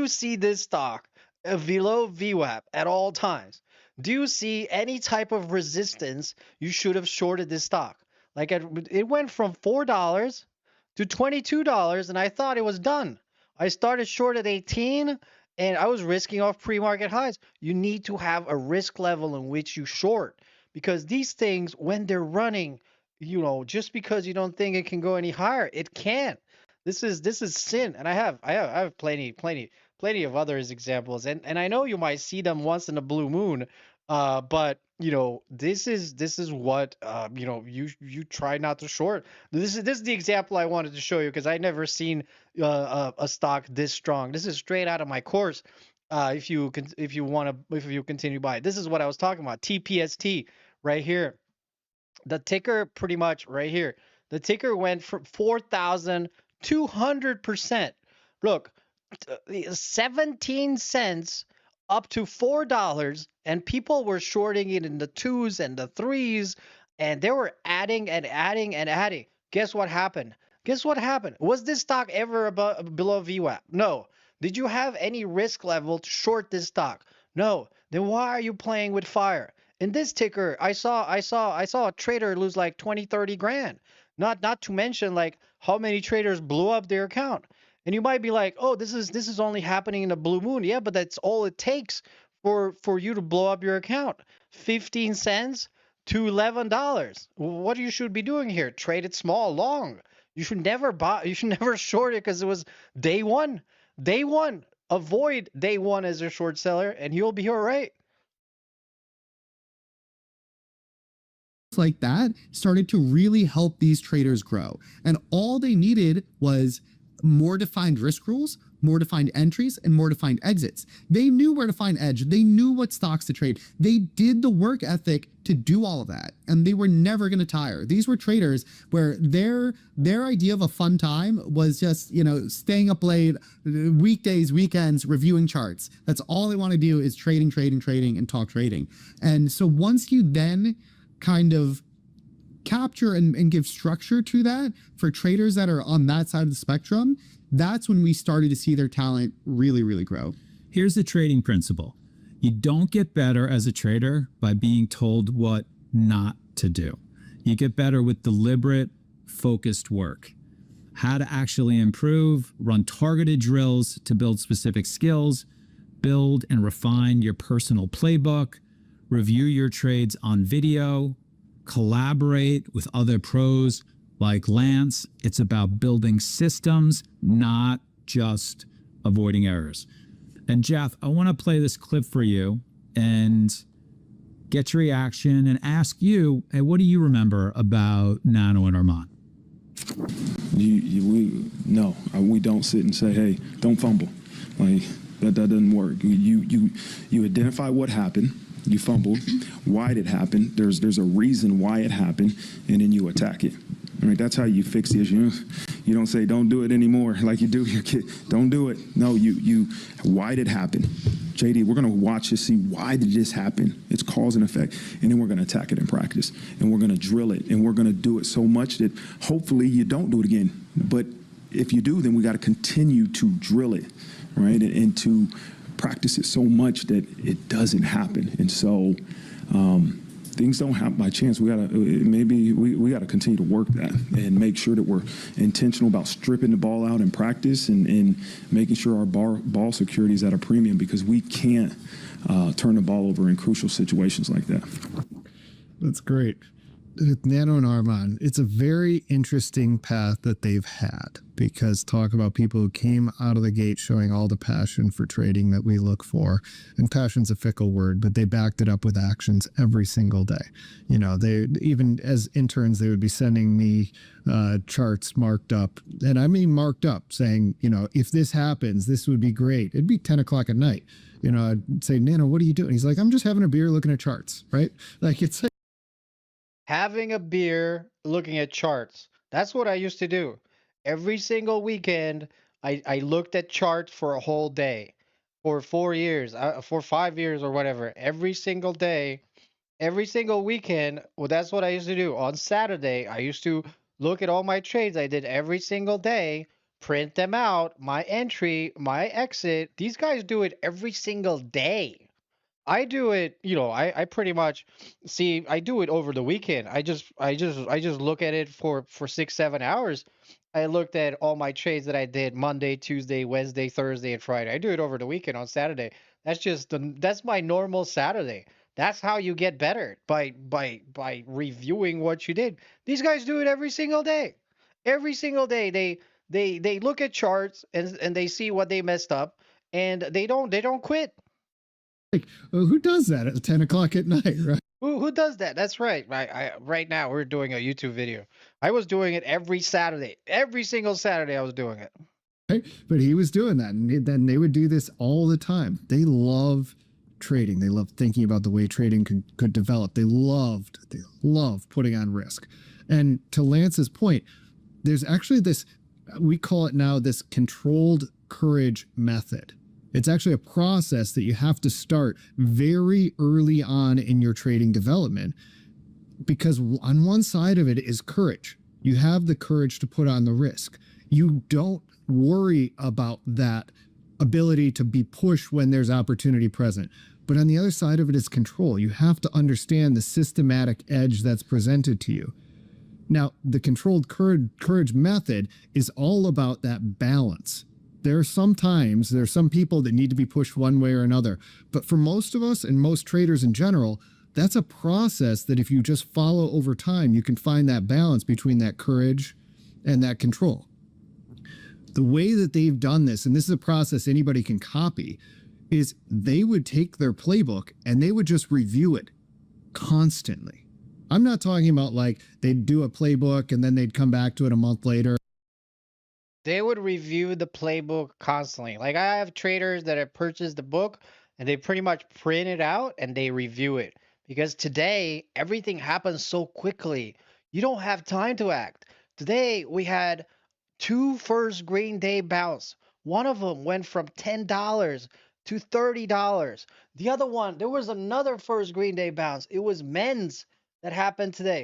you see this stock below VWAP at all times? Do you see any type of resistance you should have shorted this stock? Like it went from $4 to $22, and I thought it was done. I started short at 18, and I was risking off pre-market highs. You need to have a risk level in which you short, because these things, when they're running, just because you don't think it can go any higher, it can't. This is sin, and I have plenty of others examples, and I know you might see them once in a blue moon, but this is what you try not to short. This is the example I wanted to show you because I never seen a stock this strong. This is straight out of my course. If you continue by, this is what I was talking about. TPST right here. The ticker pretty much right here. The ticker went from 4,200%. Look, 17 cents up to $4, and people were shorting it in the twos and the threes, and they were adding and adding and adding. Guess what happened? Guess what happened? Was this stock ever below VWAP? No. Did you have any risk level to short this stock? No. Then why are you playing with fire? In this ticker, I saw a trader lose like 20, 30 grand. Not to mention like how many traders blew up their account. And you might be like, "Oh, this is only happening in a blue moon." Yeah, but that's all it takes for you to blow up your account. 15 cents to $11. What you should be doing here? Trade it small, long. You should never buy, you should never short it because it was day one. Day one. Avoid day one as a short seller and you'll be all right. Like that started to really help these traders grow. And all they needed was more defined risk rules, more defined entries, and more defined exits. They knew where to find edge. They knew what stocks to trade. They did the work ethic to do all of that, and they were never going to tire. These were traders where their idea of a fun time was just, staying up late, weekdays, weekends, reviewing charts. That's all they want to do is trading, and talk trading. And so once you then kind of capture and give structure to that for traders that are on that side of the spectrum, that's when we started to see their talent really, really grow. Here's the trading principle. You don't get better as a trader by being told what not to do. You get better with deliberate, focused work. How to actually improve, run targeted drills to build specific skills, build and refine your personal playbook, review your trades on video, collaborate with other pros like Lance. It's about building systems, not just avoiding errors. And Jeff, I want to play this clip for you and get your reaction and ask you, hey, what do you remember about Nano and Armand? We don't sit and say, hey, don't fumble. Like that doesn't work. You identify what happened. You fumbled. Why did it happen? There's a reason why it happened, and then you attack it. I mean, that's how you fix the issue. You don't say, don't do it anymore like you do your kid. Don't do it. No, why did it happen? JD, we're going to watch to see why did this happen? It's cause and effect. And then we're going to attack it in practice. And we're going to drill it. And we're going to do it so much that hopefully you don't do it again. But if you do, then we got to continue to drill it, right? And to practice it so much that it doesn't happen. And so things don't happen by chance. We gotta continue to work that and make sure that we're intentional about stripping the ball out in practice and making sure our ball security is at a premium, because we can't turn the ball over in crucial situations like that. That's great. With Nano and Armand, it's a very interesting path that they've had, because talk about people who came out of the gate showing all the passion for trading that we look for. And passion's a fickle word, but they backed it up with actions every single day. They, even as interns, they would be sending me charts marked up, and I mean marked up, saying, if this happens, this would be great. It'd be 10 o'clock at night. I'd say, Nano, what are you doing? He's like, I'm just having a beer looking at charts, right? Like, it's like Having a beer, looking at charts. That's what I used to do. Every single weekend, I looked at charts for a whole day. For 4 years, for 5 years or whatever. Every single day, every single weekend. Well, that's what I used to do. On Saturday, I used to look at all my trades I did every single day print them out, my entry, my exit. These guys do it every single day. I do it, I pretty much see I do it over the weekend. I just look at it for 6, 7 hours. I looked at all my trades that I did Monday, Tuesday, Wednesday, Thursday, and Friday. I do it over the weekend on Saturday. That's my normal Saturday. That's how you get better by reviewing what you did. These guys do it every single day. Every single day they look at charts and they see what they messed up and they don't quit. Like, well, who does that at 10 o'clock at night, right? Who does that? That's right. Right now we're doing a YouTube video. I was doing it every Saturday. Every single Saturday I was doing it. Right? But he was doing that. And then they would do this all the time. They love trading. They love thinking about the way trading could develop. They love putting on risk. And to Lance's point, there's actually this, we call it now this controlled courage method. It's actually a process that you have to start very early on in your trading development, because on one side of it is courage. You have the courage to put on the risk. You don't worry about that ability to be pushed when there's opportunity present. But on the other side of it is control. You have to understand the systematic edge that's presented to you. Now, the controlled courage method is all about that balance. There are some people that need to be pushed one way or another. But for most of us and most traders in general, that's a process that if you just follow over time, you can find that balance between that courage and that control. The way that they've done this, and this is a process anybody can copy, is they would take their playbook and they would just review it constantly. I'm not talking about like they'd do a playbook and then they'd come back to it a month later. They would review the playbook constantly. Like I have traders that have purchased the book and they pretty much print it out and they review it. Because today everything happens so quickly. You don't have time to act. Today we had 2 first green day bounce. One of them went from $10 to $30. The other one, there was another first green day bounce. It was men's that happened today.